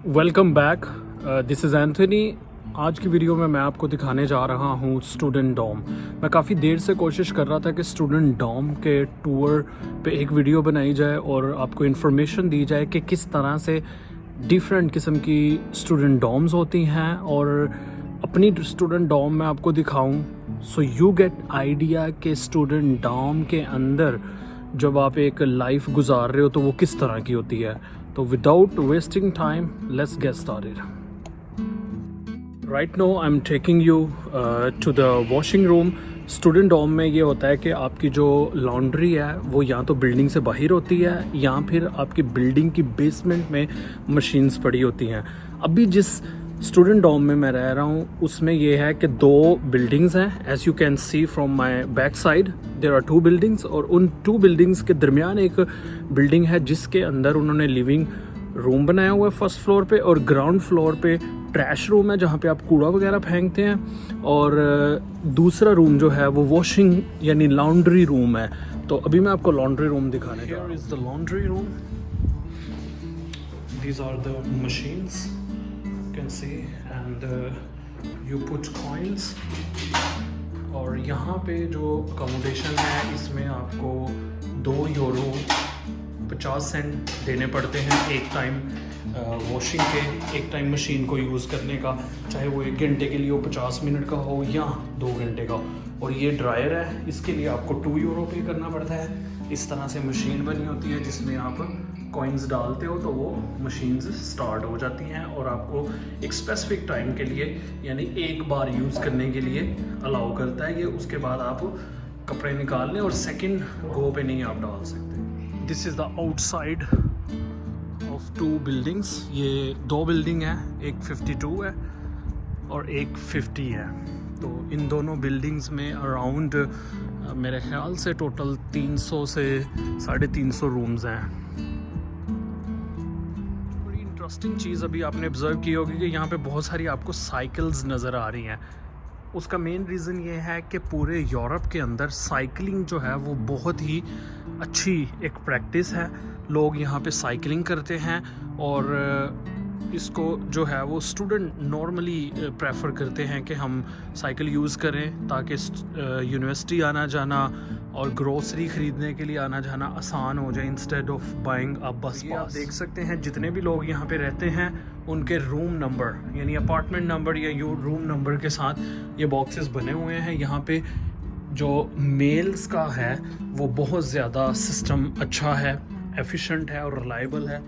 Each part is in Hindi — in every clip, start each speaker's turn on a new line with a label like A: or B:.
A: Welcome back. This is Anthony. आज की वीडियो में मैं आपको दिखाने जा रहा हूँ स्टूडेंट डॉम। मैं काफ़ी देर से कोशिश कर रहा था कि स्टूडेंट डॉम के टूर पे एक वीडियो बनाई जाए और आपको इन्फॉर्मेशन दी जाए कि किस तरह से डिफरेंट किस्म की स्टूडेंट डॉम्स होती हैं और अपनी स्टूडेंट डॉम मैं आपको दिखाऊं सो यू गेट आइडिया कि स्टूडेंट डॉम के अंदर जब आप एक लाइफ गुजार रहे हो तो वो किस तरह की होती है। तो without wasting time let's get started. Right now I am taking you to the washing room. Student dorm में ये होता है कि आपकी जो लॉन्ड्री है वो या तो बिल्डिंग से बाहर होती है या फिर आपकी बिल्डिंग की बेसमेंट में मशीन्स पड़ी होती हैं। अभी जिस स्टूडेंट डॉम में मैं रह रहा हूँ उसमें ये है कि दो बिल्डिंग्स हैं। As you can see from my back side there are two buildings और उन टू बिल्डिंग्स के दरमियान एक बिल्डिंग है जिसके अंदर उन्होंने लिविंग रूम बनाया हुआ है फर्स्ट फ्लोर पे, और ग्राउंड फ्लोर पे ट्रैश रूम है जहाँ पे आप कूड़ा वगैरह फेंकते हैं, और दूसरा रूम जो है वो वॉशिंग यानी लॉन्ड्री रूम है। तो अभी मैं आपको लॉन्ड्री रूम दिखाने जा रहा हूँ। Here is the laundry room. These are the machines can see and you put coins. और यहाँ पे जो अकोमोडेशन है इसमें आपको €2 50 सेंट देने पड़ते हैं एक टाइम वॉशिंग के, एक टाइम मशीन को यूज़ करने का, चाहे वो 1 घंटे के लिए हो, 50 मिनट का हो या 2 घंटे का। और ये ड्रायर है, इसके लिए आपको €2 पे करना पड़ता है। इस तरह से मशीन बनी होती है जिसमें आप कॉइन्स डालते हो तो वो मशीन्स स्टार्ट हो जाती हैं और आपको एक स्पेसिफिक टाइम के लिए यानी एक बार यूज़ करने के लिए अलाउ करता है ये। उसके बाद आप कपड़े निकाल लें और सेकंड गो पे नहीं आप डाल सकते। This is the outside of 2 buildings. ये 2 बिल्डिंग है, एक 52 है और एक 50 है। तो इन दोनों बिल्डिंग्स में अराउंड मेरे ख्याल से टोटल 300 से 350 रूम्स हैं। बड़ी इंटरेस्टिंग चीज़ अभी आपने ऑब्जर्व की होगी कि यहाँ पे बहुत सारी आपको साइकिल्स नज़र आ रही हैं। उसका मेन रीज़न ये है कि पूरे यूरोप के अंदर साइकिलिंग जो है वो बहुत ही अच्छी एक प्रैक्टिस है। लोग यहाँ पे साइकिलिंग करते हैं और इसको जो है वो स्टूडेंट नॉर्मली प्रेफर करते हैं कि हम साइकिल यूज़ करें ताकि यूनिवर्सिटी आना जाना और ग्रोसरी ख़रीदने के लिए आना जाना आसान हो जाए इंस्टेड ऑफ बाइंग अ बस पास। आप देख सकते हैं जितने भी लोग यहाँ पे रहते हैं उनके रूम नंबर यानी अपार्टमेंट नंबर या रूम नंबर के साथ ये बॉक्सेस बने हुए हैं। यहाँ पे जो मेल्स का है वो बहुत ज़्यादा सिस्टम अच्छा है, एफिशिएंट है और रिलायबल है।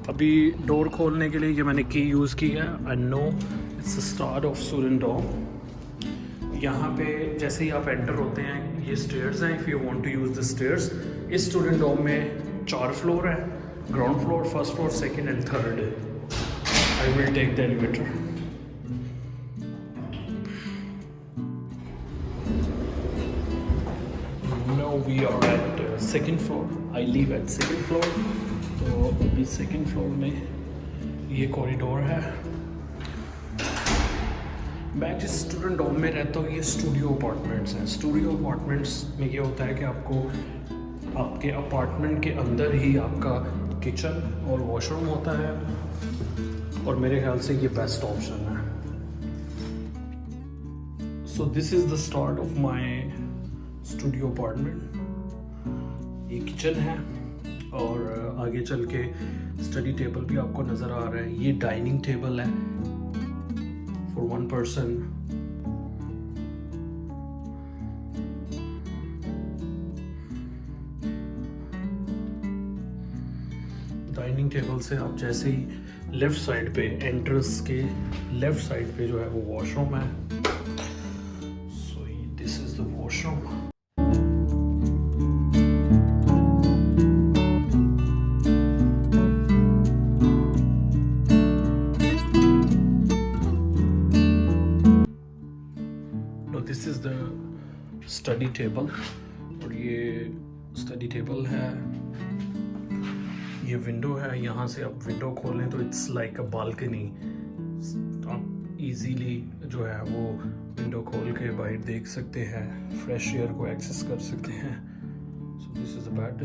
A: अभी डोर खोलने के लिए ये मैंने की यूज़ की है। I know it's the start of student dorm. यहाँ पे जैसे ही आप एंटर होते हैं ये स्टेयर्स हैं, if you want to use the stairs. इस स्टूडेंट डॉम में 4 फ्लोर है, ground floor, first floor, second and third. I will take the elevator. Now we are at second floor. I leave at second floor. तो अभी सेकंड फ्लोर में ये कॉरिडोर है। मैं जिस स्टूडेंट डॉम में रहता हूँ ये स्टूडियो अपार्टमेंट्स हैं। स्टूडियो अपार्टमेंट्स में ये होता है कि आपको आपके अपार्टमेंट के अंदर ही आपका किचन और वॉशरूम होता है और मेरे ख्याल से ये बेस्ट ऑप्शन है। So this is the start of my studio apartment. ये किचन है और आगे चल के स्टडी टेबल भी आपको नज़र आ रहा है। ये डाइनिंग टेबल है फॉर 1 पर्सन। डाइनिंग टेबल से आप जैसे ही लेफ़्ट साइड पे एंट्रेंस के लेफ़्ट साइड पे जो है वो वॉशरूम है। So this is the washroom. This is the study table और ये स्टडी टेबल है। ये विंडो है, यहाँ से आप विंडो खोलें तो इट्स लाइक अ बालकनी। आप इजीली जो है वो विंडो खोल के बाहर देख सकते हैं, फ्रेश एयर को एक्सेस कर सकते हैं। So this is the bed.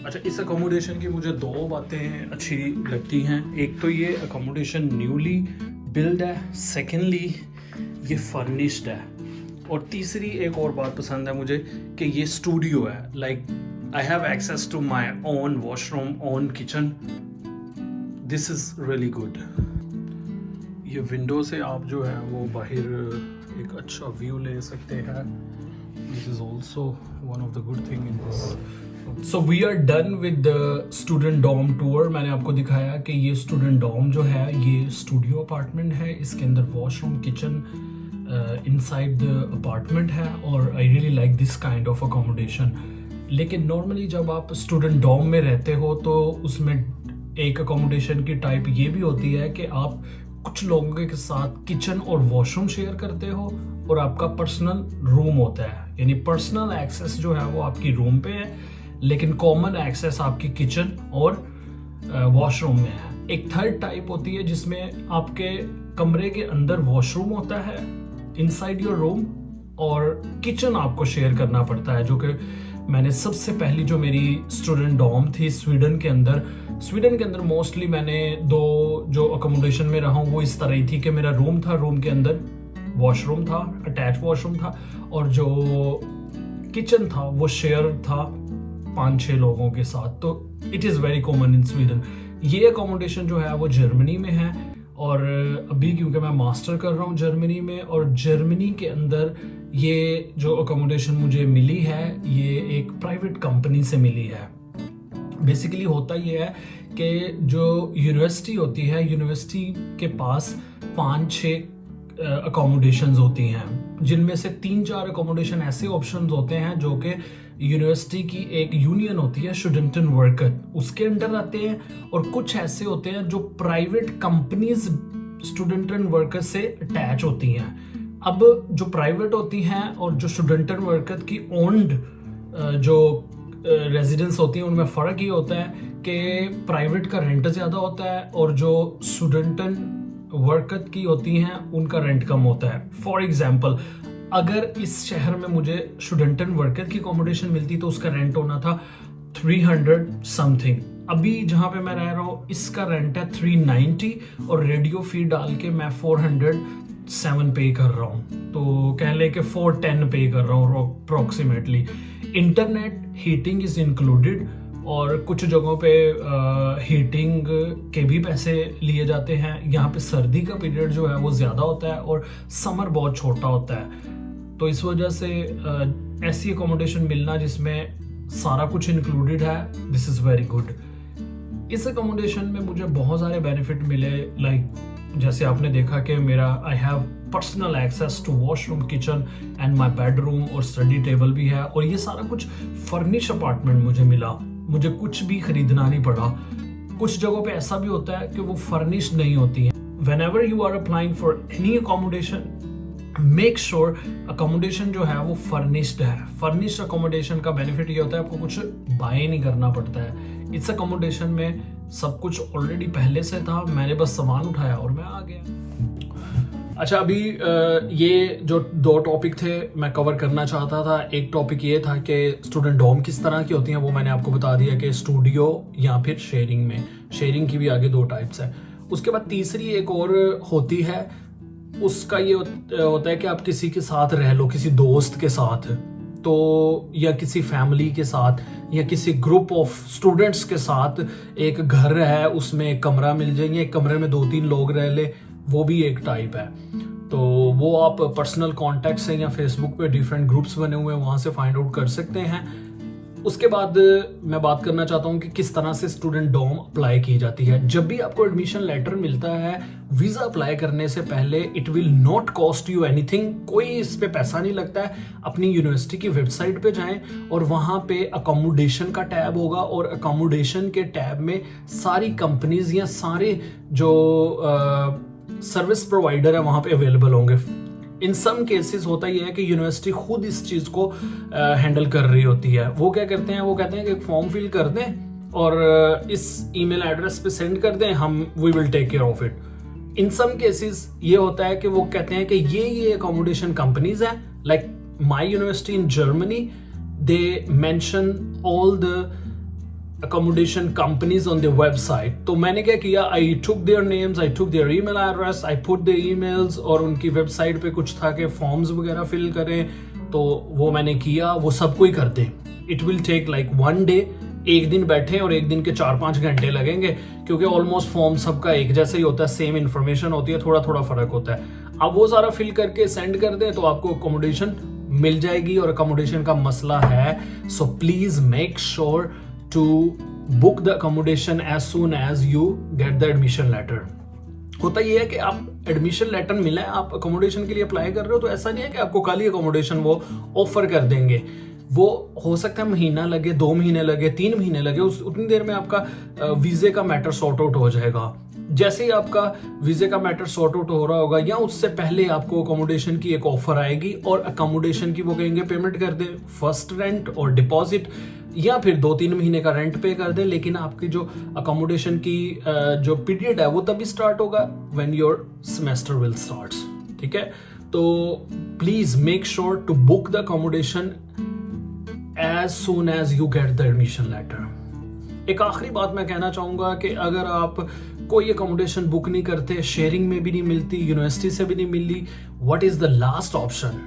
A: अच्छा, इस अकोमोडेशन की मुझे दो बातें अच्छी लगती हैं। एक तो ये अकोमोडेशन न्यूली बिल्ड है, सेकेंडली ये फर्निश्ड है, और तीसरी एक और बात पसंद है मुझे कि ये स्टूडियो है। Like I have access to my own washroom, own kitchen. This is really good. ये विंडो से आप जो है वो बाहर एक अच्छा व्यू ले सकते हैं। This is also one of the good thing in this. So we are done with the student dorm tour. मैंने आपको दिखाया कि ये स्टूडेंट डॉम जो है ये स्टूडियो अपार्टमेंट है। इसके अंदर washroom, kitchen inside the apartment है, और I really like this kind of accommodation. लेकिन नॉर्मली जब आप स्टूडेंट डॉम में रहते हो तो उसमें एक अकोमोडेशन की टाइप ये भी होती है कि आप कुछ लोगों के साथ किचन और वॉशरूम शेयर करते हो, और आपका पर्सनल रूम होता है। यानी पर्सनल एक्सेस जो है वो आपकी रूम पे है, लेकिन कॉमन एक्सेस आपकी किचन और वॉशरूम में है। एक थर्ड टाइप होती है जिसमें आपके कमरे के अंदर वॉशरूम होता है इनसाइड योर रूम, और किचन आपको शेयर करना पड़ता है। जो कि मैंने सबसे पहली जो मेरी स्टूडेंट डॉम थी स्वीडन के अंदर मोस्टली मैंने दो जो अकोमोडेशन में रहा हूँ वो इस तरह ही थी कि मेरा रूम था, रूम के अंदर वॉशरूम था, अटैच वॉशरूम था, और जो किचन था वो शेयर था 5-6 लोगों के साथ। तो it is very common in Sweden. ये अकोमोडेशन जो है वो जर्मनी में है, और अभी क्योंकि मैं मास्टर कर रहा हूँ जर्मनी में, और जर्मनी के अंदर ये जो अकोमोडेशन मुझे मिली है ये एक प्राइवेट कंपनी से मिली है। बेसिकली होता ये है कि जो यूनिवर्सिटी होती है, यूनिवर्सिटी के पास 5-6 अकोमोडेशंस होती हैं, जिनमें से 3-4 अकोमोडेशन ऐसे ऑप्शंस होते हैं जो कि यूनिवर्सिटी की एक यूनियन होती है स्टूडेंटन वर्कर, उसके अंडर आते हैं, और कुछ ऐसे होते हैं जो प्राइवेट कंपनीज स्टूडेंटन वर्कर से अटैच होती हैं। अब जो प्राइवेट होती हैं और जो स्टूडेंटन वर्कर की ओन्ड जो रेजिडेंस होती हैं उनमें फ़र्क ये होता है कि प्राइवेट का रेंट ज़्यादा होता है, और जो स्टूडेंटन वर्कर की होती हैं उनका रेंट कम होता है। फॉर एग्जाम्पल, अगर इस शहर में मुझे स्टूडेंटन वर्कर की अकोमोडेशन मिलती तो उसका रेंट होना था 300 समथिंग। अभी जहाँ पे मैं रह रहा हूँ इसका रेंट है 390, और रेडियो फी डाल के मैं 407 पे कर रहा हूँ। तो कह ले कि 410 पे कर रहा हूँ approximately. Internet, heating is included, और कुछ जगहों पे हीटिंग के भी पैसे लिए जाते हैं। यहाँ पे सर्दी का पीरियड जो है वो ज़्यादा होता है और समर बहुत छोटा होता है, तो इस वजह से ऐसी अकोमोडेशन मिलना जिसमें सारा कुछ इंक्लूडेड है, दिस इज़ वेरी गुड। इस अकोमोडेशन में मुझे बहुत सारे बेनिफिट मिले। लाइक जैसे आपने देखा कि मेरा I have personal access to washroom, kitchen and my bedroom, और स्टडी टेबल भी है, और ये सारा कुछ फर्निश अपार्टमेंट मुझे मिला। मुझे कुछ भी खरीदना नहीं पड़ा। कुछ जगहों पे ऐसा भी होता है कि वो फर्निश नहीं होती हैं। Whenever you are applying for any accommodation, make sure accommodation जो है वो फर्निश्ड है। फर्निश्ड अकोमोडेशन का बेनिफिट ये होता है आपको कुछ बाय नहीं करना पड़ता है। इस अकोमोडेशन में सब कुछ ऑलरेडी पहले से था, मैंने बस सामान उठाया और मैं आ गया। अच्छा, अभी ये जो 2 टॉपिक थे मैं कवर करना चाहता था। एक टॉपिक ये था कि स्टूडेंट डॉम किस तरह की होती हैं, वो मैंने आपको बता दिया कि स्टूडियो या फिर शेयरिंग में। शेयरिंग की भी आगे 2 टाइप्स है। उसके बाद तीसरी एक और होती है, उसका ये होता है कि आप किसी के साथ रह लो, किसी दोस्त के साथ, तो या किसी फैमिली के साथ, या किसी ग्रुप ऑफ स्टूडेंट्स के साथ एक घर है उसमें एक कमरा मिल जाएंगे, एक कमरे में 2-3 लोग रह ले, वो भी एक टाइप है। तो वो आप पर्सनल कॉन्टैक्ट से या फेसबुक पे डिफरेंट ग्रुप्स बने हुए हैं वहाँ से फाइंड आउट कर सकते हैं। उसके बाद मैं बात करना चाहता हूँ कि किस तरह से स्टूडेंट डॉम अप्लाई की जाती है। जब भी आपको एडमिशन लेटर मिलता है, वीज़ा अप्लाई करने से पहले it will not cost you anything, कोई इस पे पैसा नहीं लगता है। अपनी यूनिवर्सिटी की वेबसाइट पे जाएं और वहाँ पे अकोमोडेशन का टैब होगा, और अकोमोडेशन के टैब में सारी कंपनीज या सारे जो सर्विस प्रोवाइडर है वहाँ पे अवेलेबल होंगे। इन सम केसेस होता ही है कि यूनिवर्सिटी खुद इस चीज़ को हैंडल कर रही होती है। वो क्या करते हैं, वो कहते हैं कि एक फॉर्म फिल कर दें और इस ईमेल एड्रेस पे सेंड कर दें, हम we will take care of it. In some cases ये होता है कि वो कहते हैं कि ये अकोमोडेशन कंपनीज हैं, like my university in Germany, they mention all the accommodation companies on their website. तो मैंने क्या किया, I took their names, I took their email address, I put their emails, और उनकी वेबसाइट पे कुछ था कि फॉर्म्स वगैरह फिल करें, तो वो मैंने किया, वो सब कोई करते. It will take like 1 day, एक दिन बैठे और एक दिन के 4-5 घंटे लगेंगे, क्योंकि ऑलमोस्ट फॉर्म सबका एक जैसा ही होता है, सेम इन्फॉर्मेशन होती है, थोड़ा थोड़ा फर्क होता है. अब वो सारा फिल करके सेंड कर दें तो आपको अकोमोडेशन मिल जाएगी, और अकोमोडेशन का मसला है. So please make sure to book the accommodation as soon as you get the admission letter. होता ये है कि आप एडमिशन लेटर मिला है, आप अकोमोडेशन के लिए अप्लाई कर रहे हो, तो ऐसा नहीं है कि आपको कल ही अकोमोडेशन वो ऑफर कर देंगे. वो हो सकता है महीना लगे, 2 महीने लगे, 3 महीने लगे, उतनी देर में आपका वीजे का मैटर सॉर्ट आउट हो जाएगा. जैसे ही आपका वीजे का मैटर सॉर्ट आउट हो रहा होगा या उससे पहले आपको अकोमोडेशन की एक ऑफर आएगी, और अकोमोडेशन की वो कहेंगे पेमेंट कर दे, फर्स्ट रेंट और डिपॉजिट, या फिर 2-3 महीने का रेंट पे कर दे. लेकिन आपकी जो अकोमोडेशन की जो पीरियड है वो तभी स्टार्ट होगा when your semester will start. ठीक है, तो please make sure to book the accommodation as soon as you get the admission letter. एक आखिरी बात मैं कहना चाहूंगा कि अगर आप कोई अकोमोडेशन बुक नहीं करते, शेयरिंग में भी नहीं मिलती, यूनिवर्सिटी से भी नहीं मिली, what is the last option?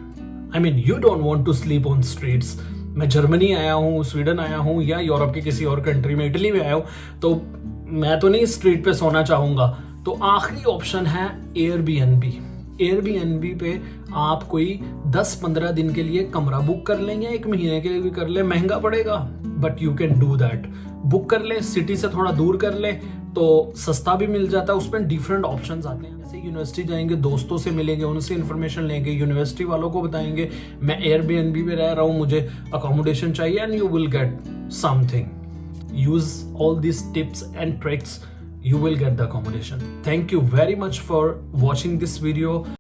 A: I mean you don't want to sleep on streets. मैं जर्मनी आया हूँ, स्वीडन आया हूँ, या यूरोप के किसी और कंट्री में, इटली में आया हूँ, तो मैं तो नहीं स्ट्रीट पे सोना चाहूंगा. तो आखिरी ऑप्शन है एयरबीएनबी. एयरबीएनबी पे आप कोई 10-15 दिन के लिए कमरा बुक कर लें, या 1 महीने के लिए भी कर लें. महंगा पड़ेगा, but you can do that. Book कर लें, सिटी से थोड़ा दूर कर लें तो सस्ता भी मिल जाता है. उसमें डिफरेंट ऑप्शंस आते हैं. जैसे यूनिवर्सिटी जाएंगे, दोस्तों से मिलेंगे, उनसे इन्फॉर्मेशन लेंगे, यूनिवर्सिटी वालों को बताएंगे मैं एयरबीएनबी में रह रहा हूँ, मुझे अकोमोडेशन चाहिए, and you will get something. Use all this tips and tricks, you will get the accommodation. Thank you very much for watching this video.